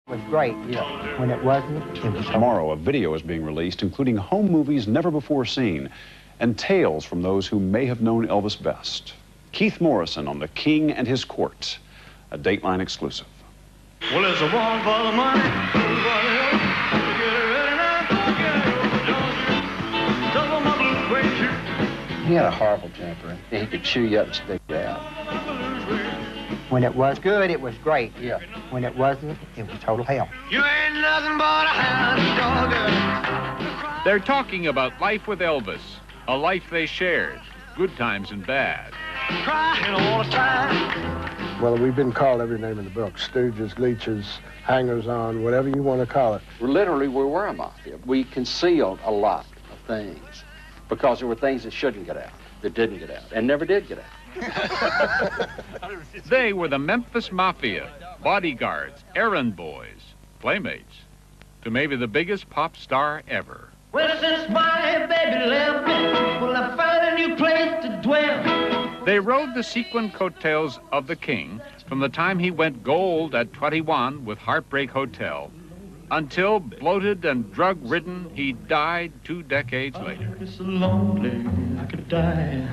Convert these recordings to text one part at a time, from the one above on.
was great. Yeah. When it wasn't, it was... Tomorrow, a video is being released, including home movies never before seen, and tales from those who may have known Elvis best. Keith Morrison on the King and His Court, a Dateline exclusive. Well, it's a one for the money, two for the help. Get it ready now, get it, double my blue suede shoe. He had a horrible temper. He could chew you up and spit you out. When it was good, it was great. Yeah. When it wasn't, it was total hell. You ain't nothing but a hound dog. They're talking about life with Elvis, a life they shared, good times and bad. Crying all the time. Well, we've been called every name in the book. Stooges, leeches, hangers-on, whatever you want to call it. Literally, we were a mafia. We concealed a lot of things because there were things that shouldn't get out, that didn't get out, and never did get out. They were the Memphis Mafia, bodyguards, errand boys, playmates, to maybe the biggest pop star ever. Well, since my baby left me, well, I found a new place to dwell. They rode the sequin coattails of the King from the time he went gold at 21 with Heartbreak Hotel until, bloated and drug-ridden, he died 2 decades later. It's so lonely, I could die.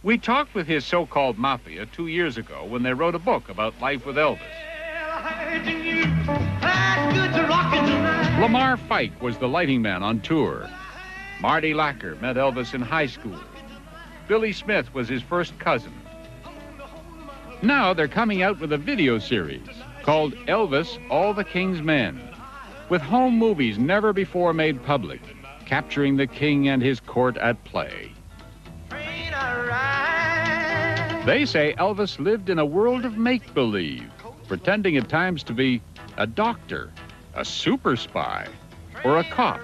We talked with his so-called mafia 2 years ago when they wrote a book about life with Elvis. Lamar Fike was the lighting man on tour. Marty Lacker met Elvis in high school. Billy Smith was his first cousin. Now they're coming out with a video series called Elvis, All the King's Men, with home movies never before made public, capturing the King and his court at play. They say Elvis lived in a world of make-believe, pretending at times to be a doctor, a super spy, or a cop.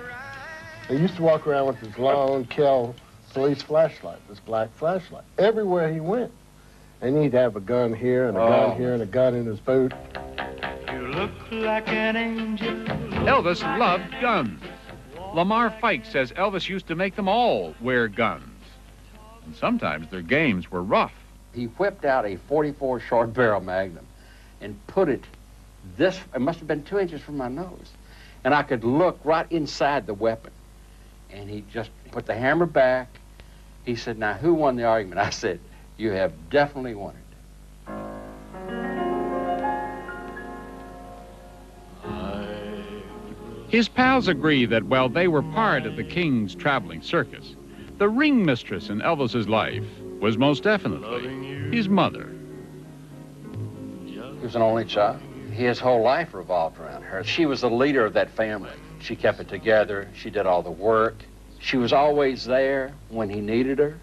He used to walk around with his long kill police flashlight, this black flashlight, everywhere he went. And he'd have a gun here and a gun here and a gun in his boot. You look like an angel. Elvis loved guns. Lamar Fike says Elvis used to make them all wear guns. And sometimes their games were rough. He whipped out a 44 short barrel Magnum and put it it must have been 2 inches from my nose. And I could look right inside the weapon. And he just put the hammer back. He said, now, who won the argument? I said, you have definitely won it. His pals agree that while they were part of the King's traveling circus, the ring mistress in Elvis's life was most definitely his mother. He was an only child. His whole life revolved around her. She was the leader of that family. She kept it together. She did all the work. She was always there when he needed her.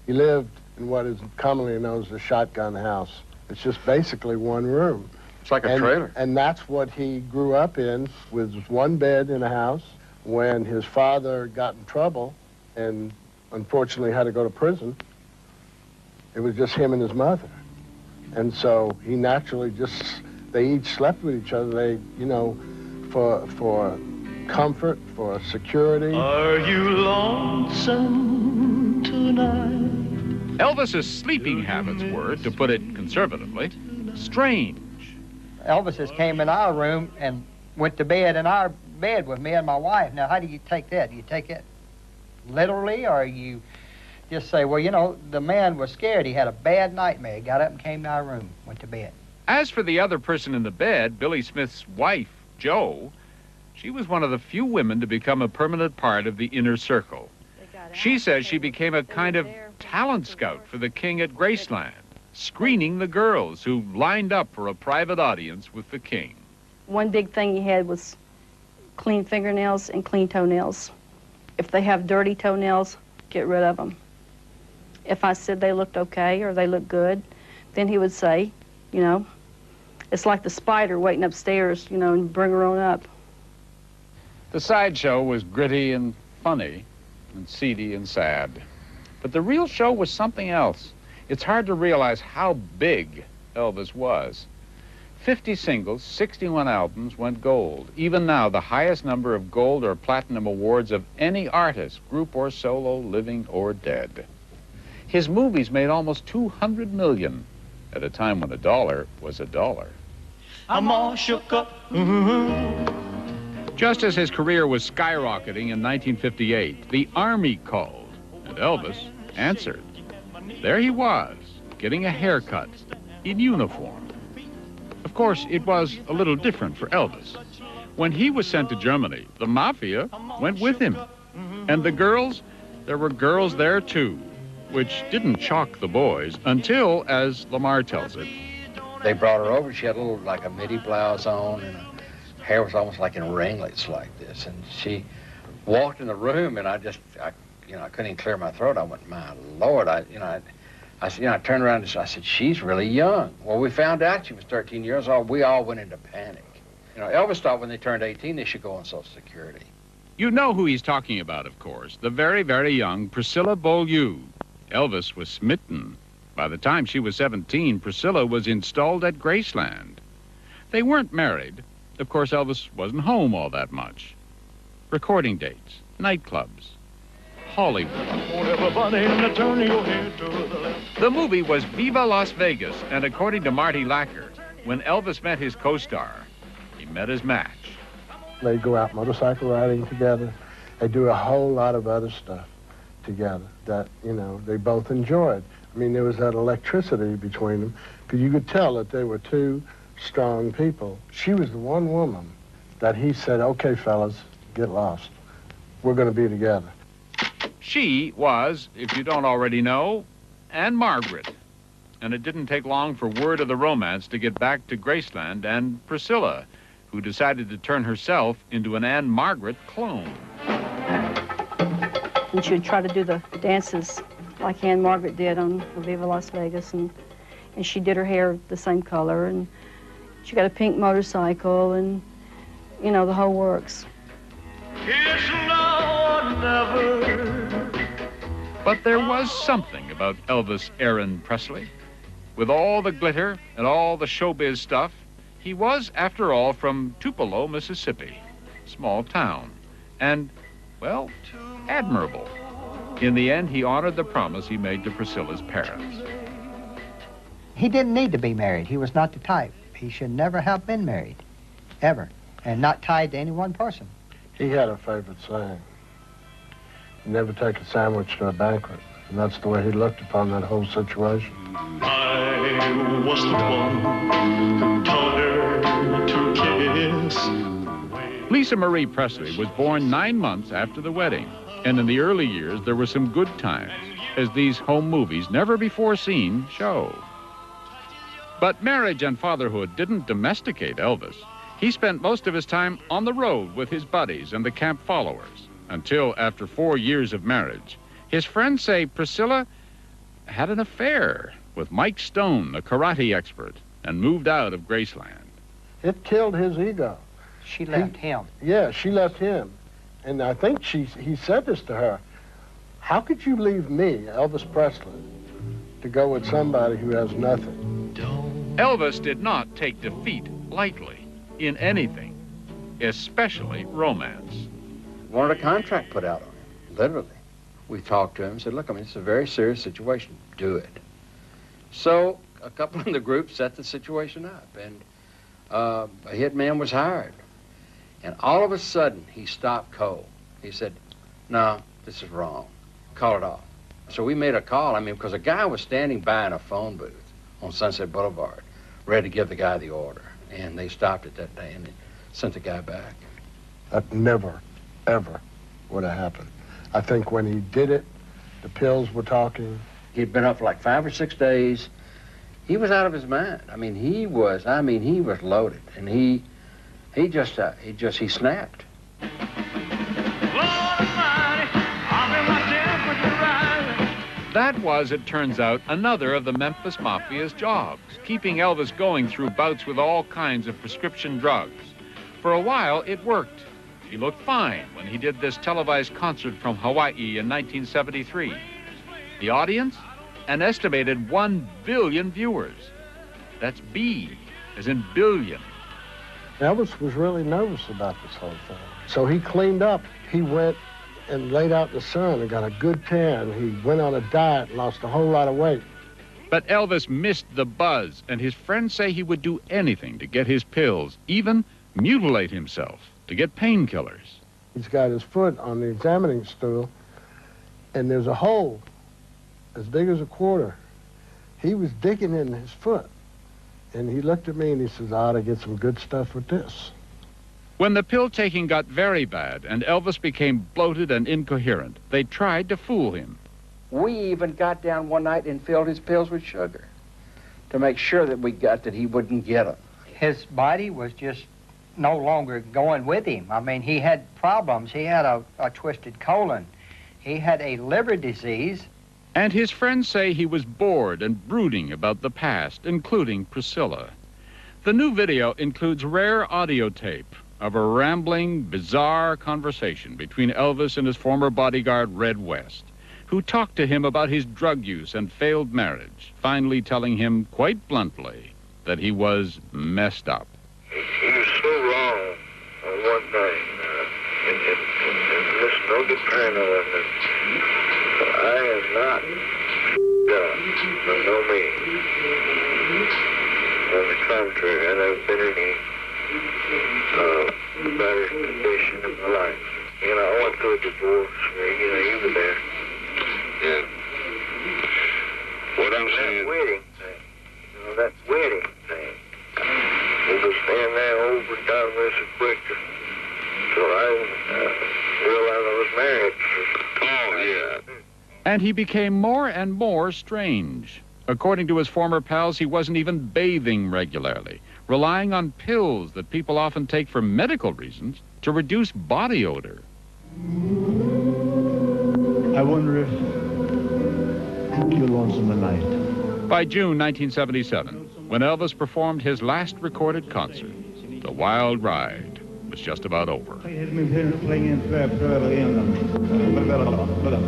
He lived in what is commonly known as a shotgun house. It's just basically one room. It's like a trailer. And that's what he grew up in, with one bed in a house. When his father got in trouble and unfortunately had to go to prison, it was just him and his mother. And so he naturally they each slept with each other. They, you know, for comfort, for security. Are you lonesome tonight? Elvis's sleeping habits were, to put it conservatively, strange. Elvis came in our room and went to bed in our bed with me and my wife. Now, how do you take that? Do you take it literally, or you just say, well, you know, the man was scared. He had a bad nightmare. He got up and came to our room, went to bed. As for the other person in the bed, Billy Smith's wife, Jo, she was one of the few women to become a permanent part of the inner circle. She says she became a kind of talent scout for the King at Graceland, screening the girls who lined up for a private audience with the King. One big thing he had was clean fingernails and clean toenails. If they have dirty toenails, get rid of them. If I said they looked okay or they looked good, then he would say, you know, it's like the spider waiting upstairs, you know, and bring her on up. The sideshow was gritty and funny and seedy and sad. But the real show was something else. It's hard to realize how big Elvis was. 50 singles, 61 albums went gold. Even now, the highest number of gold or platinum awards of any artist, group or solo, living or dead. His movies made almost $200 million at a time when $1 was $1. I'm all shook up. Just as his career was skyrocketing in 1958, the Army called, and Elvis answered. There he was, getting a haircut, in uniform. Of course, it was a little different for Elvis. When he was sent to Germany, the Mafia went with him. And the girls, there were girls there too, which didn't shock the boys until, as Lamar tells it, They brought her over. She had a little, like a midi blouse on, and her hair was almost like in ringlets like this. And she walked in the room, and I couldn't even clear my throat. I went, my Lord, I turned around and I said, she's really young. Well, we found out she was 13 years old. We all went into panic. Elvis thought when they turned 18, they should go on Social Security. you know who he's talking about, of course, the very, very young Priscilla Beaulieu. Elvis was smitten. By the time she was 17, Priscilla was installed at Graceland. They weren't married. Of course, Elvis wasn't home all that much. Recording dates, nightclubs, Hollywood. The movie was Viva Las Vegas, and according to Marty Lacker, when Elvis met his co-star, he met his match. They go out motorcycle riding together. They do a whole lot of other stuff together that, they both enjoyed. I mean, there was that electricity between them, because you could tell that they were two strong people. She was the one woman that he said, okay, fellas, get lost. We're going to be together. She was, if you don't already know, Anne Margaret. And it didn't take long for word of the romance to get back to Graceland and Priscilla, who decided to turn herself into an Anne Margaret clone. And she would try to do the dances like Anne Margaret did on Viva Las Vegas, and she did her hair the same color, and she got a pink motorcycle, and, the whole works. It's now or never. But there was something about Elvis Aaron Presley. With all the glitter and all the showbiz stuff, he was, after all, from Tupelo, Mississippi, small town, and, well, admirable. In the end, he honored the promise he made to Priscilla's parents. He didn't need to be married. He was not the type. He should never have been married, ever, and not tied to any one person. He had a favorite saying, never take a sandwich to a banquet. And that's the way he looked upon that whole situation. I was the one who told her to kiss. Lisa Marie Presley was born 9 months after the wedding. And in the early years, there were some good times, as these home movies, never before seen, show. But marriage and fatherhood didn't domesticate Elvis. He spent most of his time on the road with his buddies and the camp followers, until after 4 years of marriage, his friends say Priscilla had an affair with Mike Stone, a karate expert, and moved out of Graceland. It killed his ego. She left him. Yeah, she left him. And I think he said this to her. How could you leave me, Elvis Presley, to go with somebody who has nothing? Elvis did not take defeat lightly in anything, especially romance. Wanted a contract put out on him, literally. We talked to him and said, look, it's a very serious situation. Do it. So a couple in the group set the situation up, and a hitman was hired. And all of a sudden, he stopped cold. He said, no, this is wrong. Call it off. So we made a call, because a guy was standing by in a phone booth on Sunset Boulevard, ready to give the guy the order. And they stopped it that day and they sent the guy back. That never, ever would have happened. I think when he did it, the pills were talking. He'd been up for like 5 or 6 days. He was out of his mind. He was loaded. And he snapped. That was, it turns out, another of the Memphis Mafia's jobs, keeping Elvis going through bouts with all kinds of prescription drugs. For a while, it worked. He looked fine when he did this televised concert from Hawaii in 1973. The audience? An estimated 1 billion viewers. That's B, as in billion. Elvis was really nervous about this whole thing. So he cleaned up. He went and laid out in the sun and got a good tan. He went on a diet and lost a whole lot of weight. But Elvis missed the buzz, and his friends say he would do anything to get his pills, even mutilate himself to get painkillers. He's got his foot on the examining stool, and there's a hole as big as a quarter. He was digging in his foot, and he looked at me and he says, I ought to get some good stuff with this. When the pill taking got very bad and Elvis became bloated and incoherent, they tried to fool him. We even got down one night and filled his pills with sugar to make sure that he wouldn't get them. His body was just no longer going with him. I mean, he had problems. He had a twisted colon. He had a liver disease. And his friends say he was bored and brooding about the past, including Priscilla. The new video includes rare audio tape of a rambling, bizarre conversation between Elvis and his former bodyguard, Red West, who talked to him about his drug use and failed marriage, finally telling him quite bluntly that he was messed up. He was so wrong on one thing, and listen, don't get paranoid. I am not up, by no means. On the contrary, I never been in any better condition in my life. You know, I went through a divorce, you were there. Yeah. What I'm saying... That wedding thing, that wedding thing. It was staying there overdone real so quick till I realized I was married. Oh, yeah. And he became more and more strange. According to his former pals, he wasn't even bathing regularly, relying on pills that people often take for medical reasons to reduce body odor. I wonder if you're lonesome tonight. By June 1977, when Elvis performed his last recorded concert, the wild ride was just about over.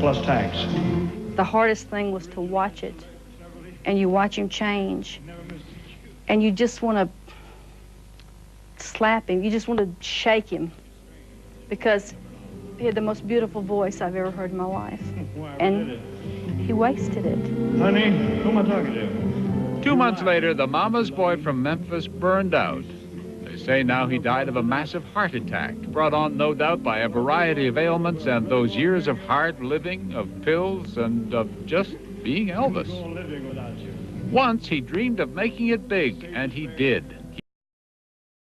Plus tax. The hardest thing was to watch it, and you watch him change, and you just want to slap him. You just want to shake him, because he had the most beautiful voice I've ever heard in my life, and he wasted it. Honey, who am I talking to? 2 months later, the mama's boy from Memphis burned out. They say now he died of a massive heart attack, brought on, no doubt, by a variety of ailments and those years of hard living, of pills, and of just being Elvis. Once he dreamed of making it big, and he did.